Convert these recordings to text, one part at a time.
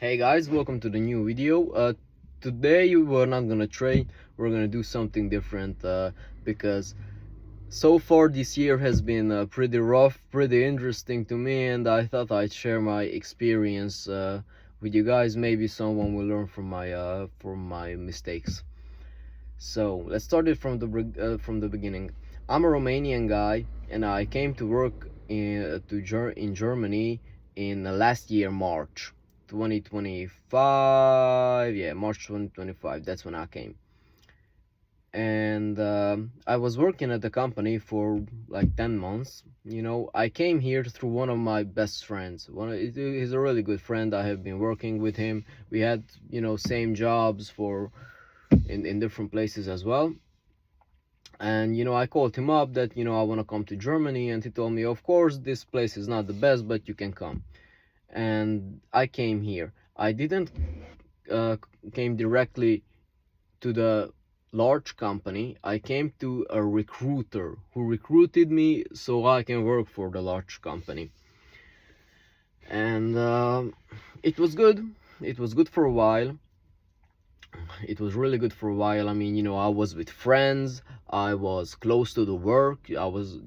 Hey guys, welcome to the new video. Today we're not gonna trade, we're gonna do something different because so far this year has been pretty rough, pretty interesting to me, and I thought I'd share my experience with you guys. Maybe someone will learn from my mistakes. So let's start it from the beginning. I'm a Romanian guy, and I came to work in Germany in last year March 2025. Yeah, March 2025. That's when I came, and I was working at the company for like 10 months. I came here through one of my best friends. He's a really good friend. I have been working with him. We had same jobs for in different places as well. And I called him up that I want to come to Germany, and he told me, of course, this place is not the best, but you can come. And I came here. I didn't came directly to the large company. I came to a recruiter who recruited me so I can work for the large company. And it was good. It was good for a while. It was really good for a while. I mean, I was with friends. I was close to the work. I was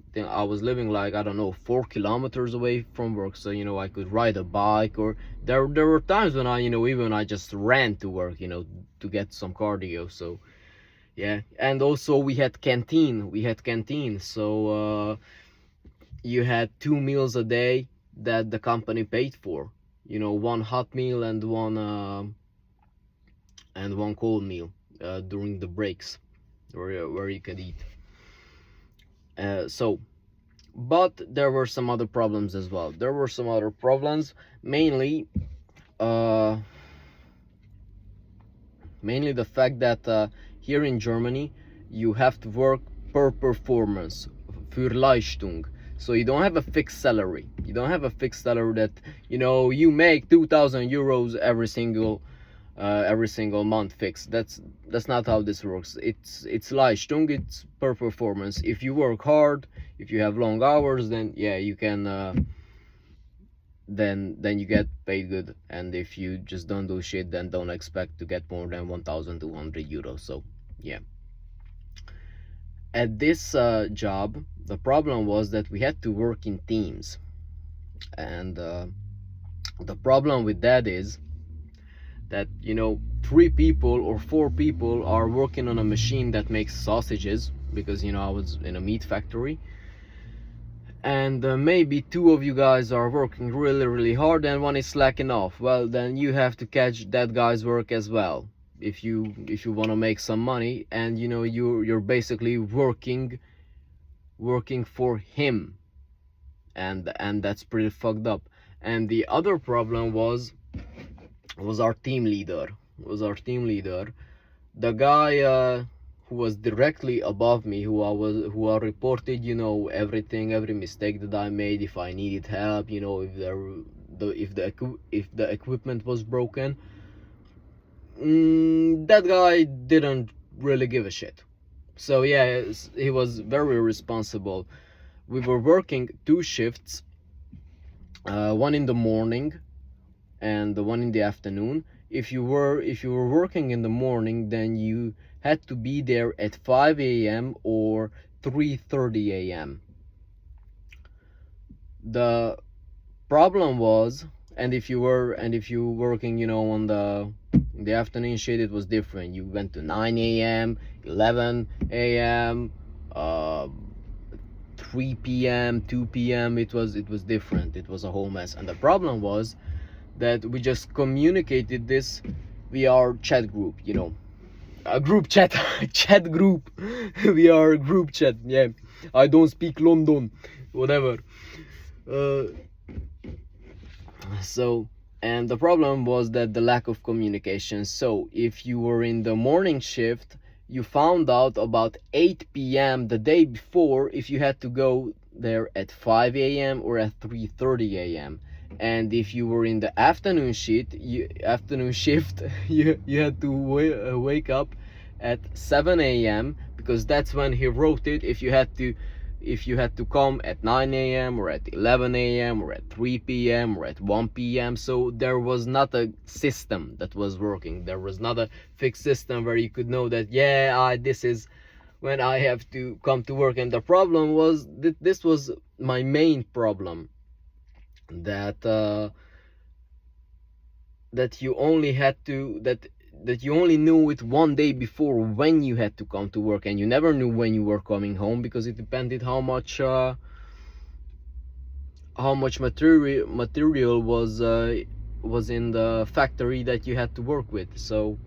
living like, I don't know, 4 kilometers away from work, so I could ride a bike, or there were times when I just ran to work, to get some cardio. So yeah. And also we had canteen. So you had 2 meals a day that the company paid for, one hot meal and one cold meal during the breaks where you could eat. But there were some other problems as well. Mainly the fact that here in Germany you have to work per performance, für Leistung. So you don't have a fixed salary. That you make 2,000 euros every single month fixed. That's not how this works. It's Leistung. It's per performance. If you work hard, if you have long hours, then yeah, you can then you get paid good. And if you just don't do shit, then don't expect to get more than 1,200 euros. So yeah. At this job, the problem was that we had to work in teams, and the problem with that is that 3 people or 4 people are working on a machine that makes sausages, because I was in a meat factory, and maybe 2 of you guys are working really hard and one is slacking off. Well, then you have to catch that guy's work as well if you want to make some money, and you're basically working for him, and that's pretty fucked up. And the other problem was our team leader. The guy who was directly above me, who I reported every mistake that I made, if I needed help, if the equipment was broken. That guy didn't really give a shit. So yeah, he was very responsible. We were working 2 shifts, one in the morning and the one in the afternoon. If you were working in the morning, then you had to be there at 5 a.m. or 3:30 a.m. The problem was, and if you were working on the afternoon shift, it was different. You went to 9 a.m., 11 a.m., 3 p.m., 2 p.m. It was different. It was a whole mess. And the problem was that we just communicated this via our chat group, a group chat. Chat group. We are a group chat. Yeah, I don't speak London, whatever. And the problem was that the lack of communication. So if you were in the morning shift, you found out about 8 p.m. the day before if you had to go there at 5 a.m. or at 3:30 a.m. And if you were in the afternoon shift, you had to wake up at 7 a.m. because that's when he wrote it. If if you had to come at 9 a.m. or at 11 a.m. or at 3 p.m. or at 1 p.m. So there was not a system that was working. There was not a fixed system where you could know that, yeah, this is when I have to come to work. And the problem was that this was my main problem, that that you only had to that you only knew it one day before when you had to come to work, and you never knew when you were coming home, because it depended how much material was in the factory that you had to work with. So,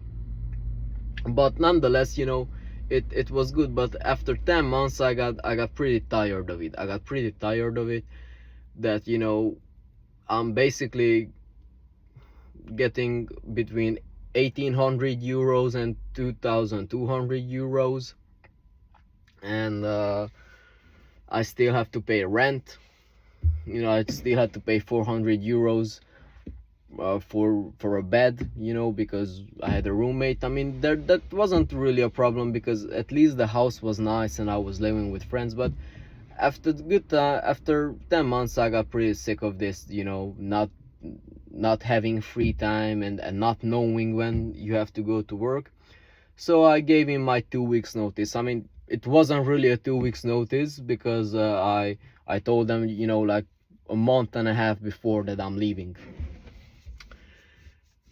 but nonetheless, it was good. But after 10 months, I got pretty tired of it. That I'm basically getting between 1,800 euros and 2,200 euros, and I still have to pay rent. I still had to pay 400 euros for a bed, because I had a roommate. I mean, that wasn't really a problem, because at least the house was nice and I was living with friends. But after 10 months, I got pretty sick of this, not having free time and not knowing when you have to go to work. So I gave him my 2 weeks notice. I mean, it wasn't really a 2 weeks notice, because I told them, like a month and a half before that I'm leaving.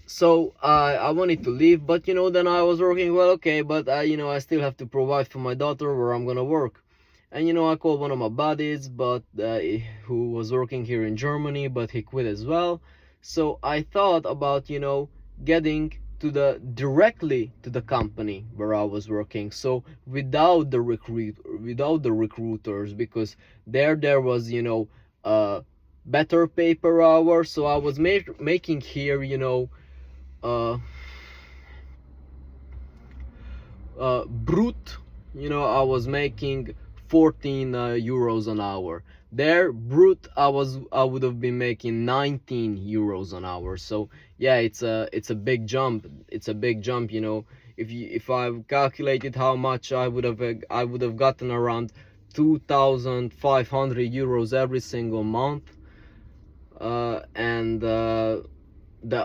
So I wanted to leave, but then I was working. Well, okay, but I still have to provide for my daughter where I'm gonna work. And I called one of my buddies, but who was working here in Germany, but he quit as well. So I thought about getting directly to the company where I was working, so without the recruiters, because there was better pay per hour. So I was making here brut, I was making 14 euros an hour. There, brut, I would have been making 19 euros an hour. So yeah, it's a big jump. If I've calculated how much I would have gotten around 2,500 euros every single month. And the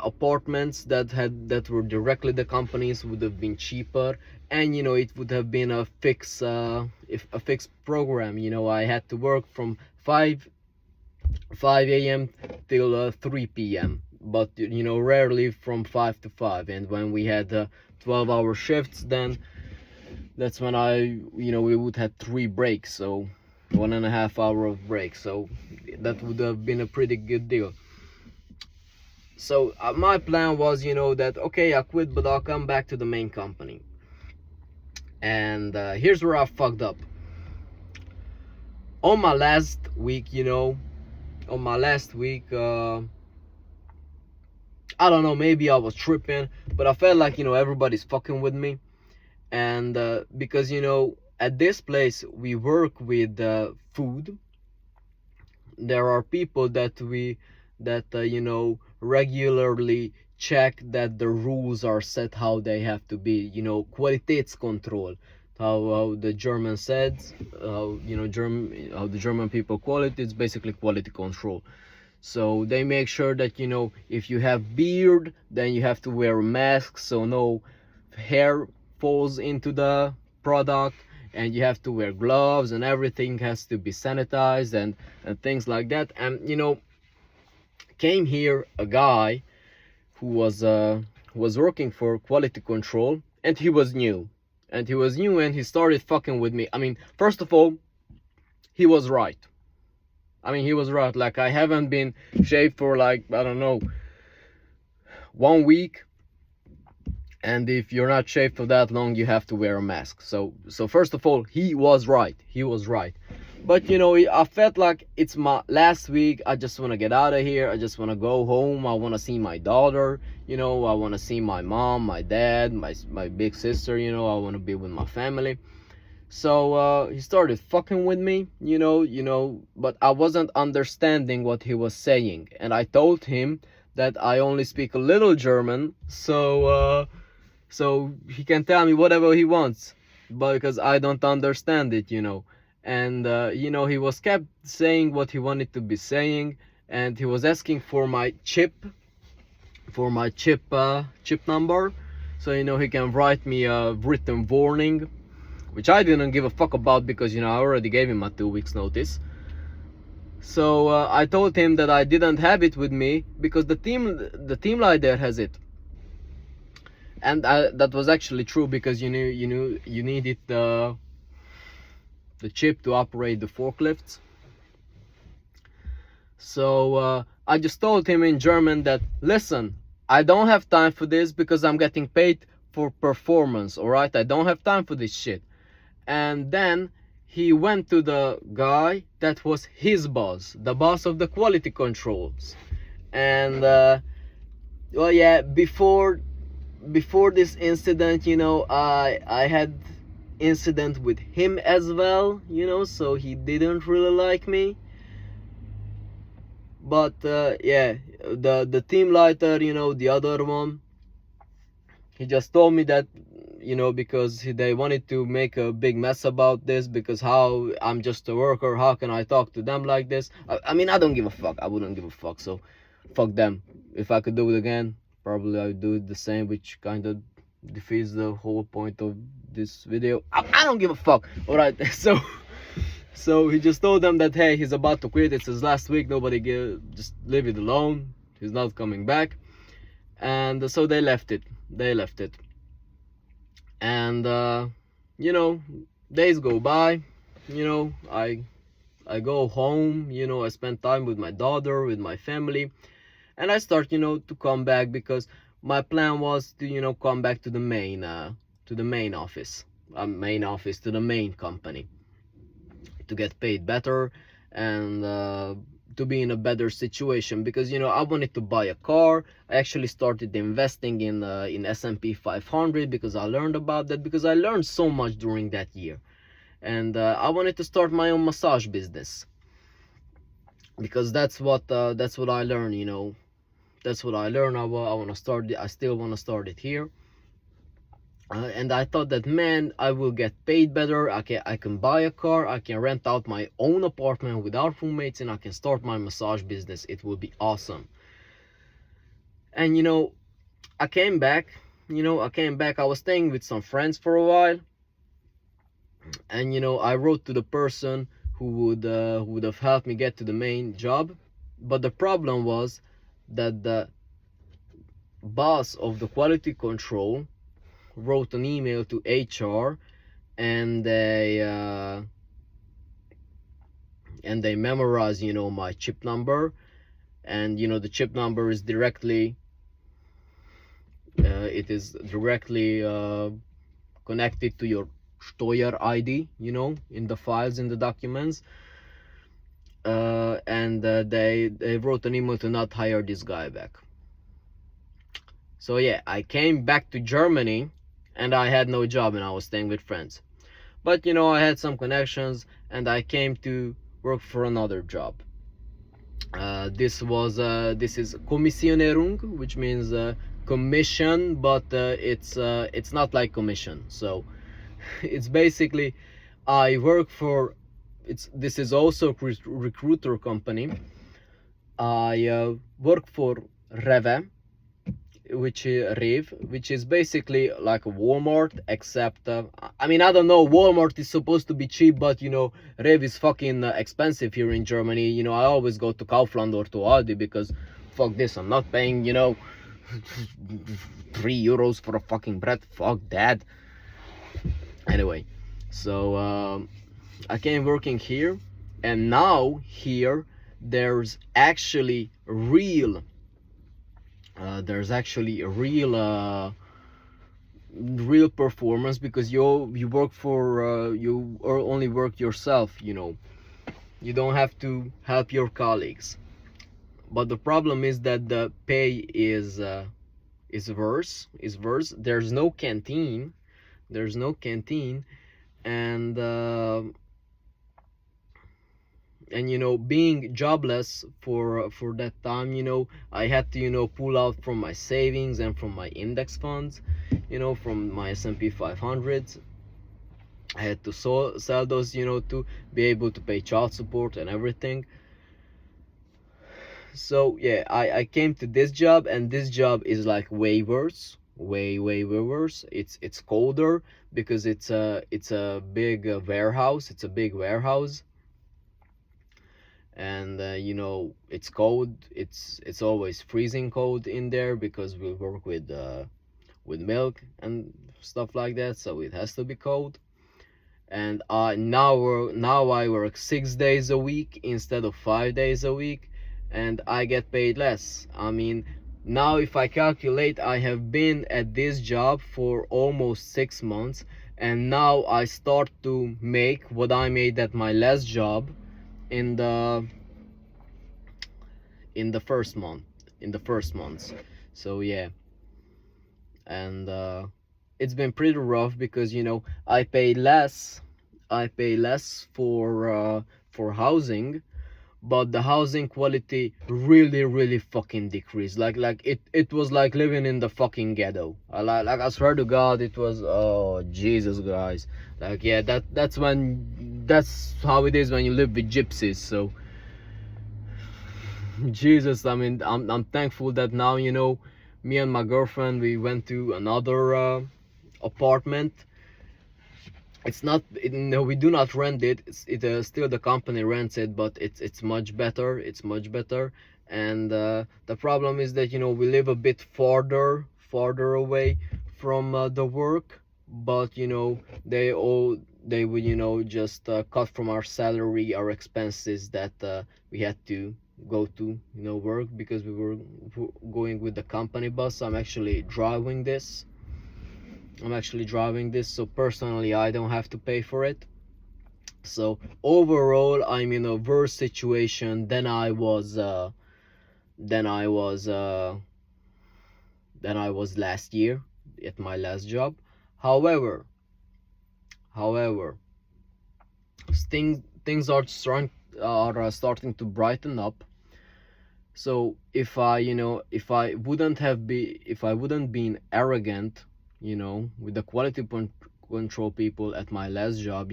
apartments that were directly the companies would have been cheaper, and it would have been a fixed program. I had to work from 5 a.m. till 3 p.m., but rarely from 5 to 5. And when we had 12-hour shifts, then that's when we would have 3 breaks, so 1.5 hour of break. So that would have been a pretty good deal. So my plan was that, okay, I quit, but I'll come back to the main company. And here's where I fucked up. On my last week, I don't know, maybe I was tripping, but I felt like everybody's fucking with me. And because at this place we work with food, there are people that regularly check that the rules are set how they have to be. Qualitätskontroll, how the German says, how the German people call it. It's basically quality control. So they make sure that if you have beard, then you have to wear a mask, so no hair falls into the product, and you have to wear gloves, and everything has to be sanitized and things like that. And came here a guy who was working for quality control, and he was new, and he started fucking with me. I mean, first of all, he was right. Like, I haven't been shaved for, like, I don't know, 1 week, and if you're not shaved for that long, you have to wear a mask. So first of all, he was right. But I felt like it's my last week. I just want to get out of here. I just want to go home. I want to see my daughter. I want to see my mom, my dad, my big sister. I want to be with my family. So he started fucking with me, but I wasn't understanding what he was saying. And I told him that I only speak a little German, so he can tell me whatever he wants, but because I don't understand it, and he was kept saying what he wanted to be saying, and he was asking for my chip number, so he can write me a written warning, which I didn't give a fuck about because I already gave him a 2 weeks notice. So I told him that I didn't have it with me because the team leader has it, and that was actually true because you needed the chip to operate the forklifts. So I just told him in German that, listen, I don't have time for this because I'm getting paid for performance, alright? I don't have time for this shit. And then he went to the guy that was his boss, the boss of the quality controls. And well, yeah, before this incident, I had incident with him as well, so he didn't really like me. But yeah, the team leader, the other one, he just told me that because they wanted to make a big mess about this, because how I'm just a worker, how can I talk to them like this? I mean, I don't give a fuck. I wouldn't give a fuck, so fuck them. If I could do it again, probably I would do it the same, which kind of defeats the whole point of this video. I don't give a fuck. All right. So he just told them that, hey, he's about to quit, it's his last week, just leave it alone, he's not coming back. And so they left it. And days go by, I go home, I spend time with my daughter, with my family, and I start to come back, because my plan was to come back to the main office, to the main company, to get paid better and to be in a better situation, because I wanted to buy a car. I actually started investing in S&P 500 because I learned about that, because I learned so much during that year. And I wanted to start my own massage business, because that's what I learned. That's what I learned. I still want to start it here. And I thought that, man, I will get paid better. I can buy a car, I can rent out my own apartment without roommates, and I can start my massage business. It will be awesome. And I came back. I was staying with some friends for a while, and I wrote to the person who would have helped me get to the main job. But the problem was that the boss of the quality control wrote an email to HR, and they memorized my chip number. And the chip number is directly connected to your Steuer ID, in the files, in the documents. And they wrote an email to not hire this guy back. So yeah, I came back to Germany, and I had no job, and I was staying with friends. But I had some connections, and I came to work for another job. This is Kommissionierung, which means commission, but it's not like commission. So it's basically, I work for, this is also a recruiter company. I work for Rewe, which is basically like a Walmart, except I mean, I don't know, Walmart is supposed to be cheap, but Rewe is fucking expensive here in Germany. I always go to Kaufland or to Aldi, because fuck this, I'm not paying 3 euros for a fucking bread. Fuck that. Anyway, so I came working here, and now here there's actually real real performance, because you work for you or only work yourself. You don't have to help your colleagues. But the problem is that the pay is worse. There's no canteen. And being jobless for that time, I had to pull out from my savings and from my index funds, from my S&P 500s. I had to sell those, to be able to pay child support and everything. So yeah, I came to this job, and this job is like way worse, way worse. It's colder because it's a big warehouse. It's a big warehouse, and it's cold. It's always freezing cold in there because we work with milk and stuff like that. So it has to be cold. And now I work 6 days a week instead of 5 days a week, and I get paid less. I mean, now if I calculate, I have been at this job for almost 6 months, and now I start to make what I made at my last job in the in the first month in the first months. So yeah, and it's been pretty rough because I pay less for housing, but the housing quality really fucking decreased. Like it was like living in the fucking ghetto. I swear to God, it was, oh Jesus, guys. Like, yeah, that's how it is when you live with gypsies. So Jesus, I mean, I'm thankful that now, me and my girlfriend, we went to another apartment. It's not no, we do not rent it. Still the company rents it, but it's much better. It's much better. And the problem is that we live a bit farther away from the work, but they would just cut from our salary, our expenses that we had to go to work, because we were going with the company bus. I'm actually driving this, so personally I don't have to pay for it. So overall, I'm in a worse situation than I was last year at my last job. However however things are starting to brighten up. So if I wouldn't been arrogant, with the quality control people at my last job,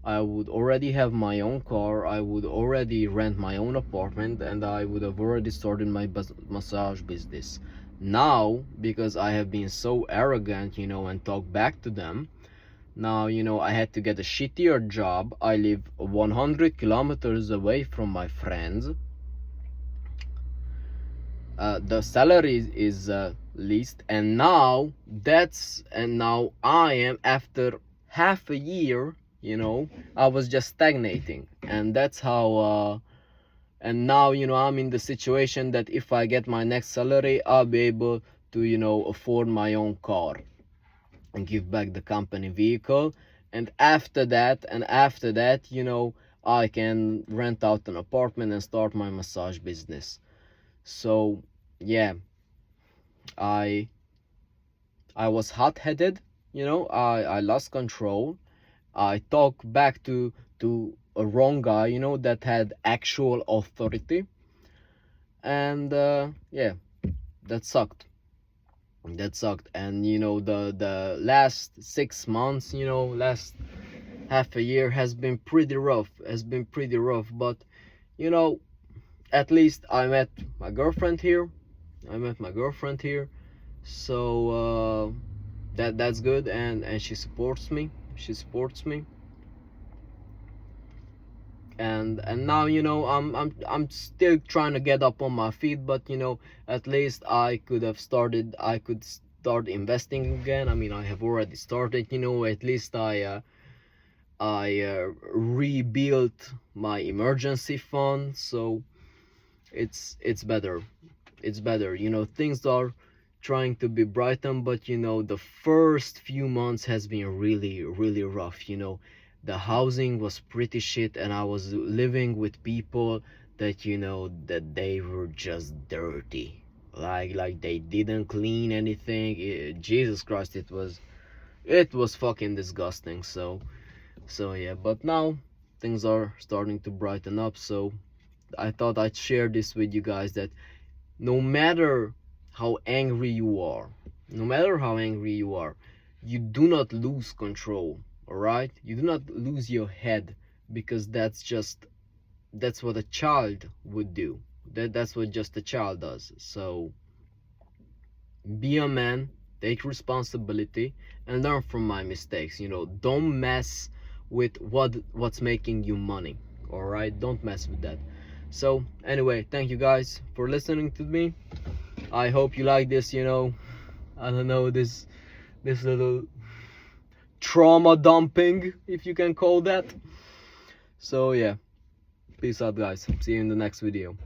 I would already have my own car, I would already rent my own apartment, and I would have already started my massage business. Now, because I have been so arrogant, and talk back to them, now, I had to get a shittier job. I live 100 kilometers away from my friends. The salary is least, and now I am, after half a year, I was just stagnating. And that's how and now, I'm in the situation that if I get my next salary, I'll be able to afford my own car and give back the company vehicle. And after that, I can rent out an apartment and start my massage business. So yeah, I I was hot-headed, I lost control. I talked back to a wrong guy, that had actual authority. And yeah, that sucked. And the last 6 months, last half a year has been pretty rough. But you know at least I met my girlfriend here. So that's good. And she supports me. And now, I'm still trying to get up on my feet, but at least I could start investing again. I mean, I have already started. At least I rebuilt my emergency fund. So it's better. Things are trying to be brightened, but the first few months has been really rough. The housing was pretty shit, and I was living with people that they were just dirty. Like they didn't clean anything. Jesus Christ, it was fucking disgusting. So yeah, but now things are starting to brighten up. So I thought I'd share this with you guys, that no matter how angry you are, no matter how angry you are, you do not lose control. all right? You do not lose your head, because that's what a child would do. That's what just a child does. So be a man, take responsibility, and learn from my mistakes. Don't mess with what's making you money, all right? Don't mess with that. So anyway, thank you guys for listening to me. I hope you like this, I don't know, this little trauma dumping, if you can call that. So yeah, peace out guys, see you in the next video.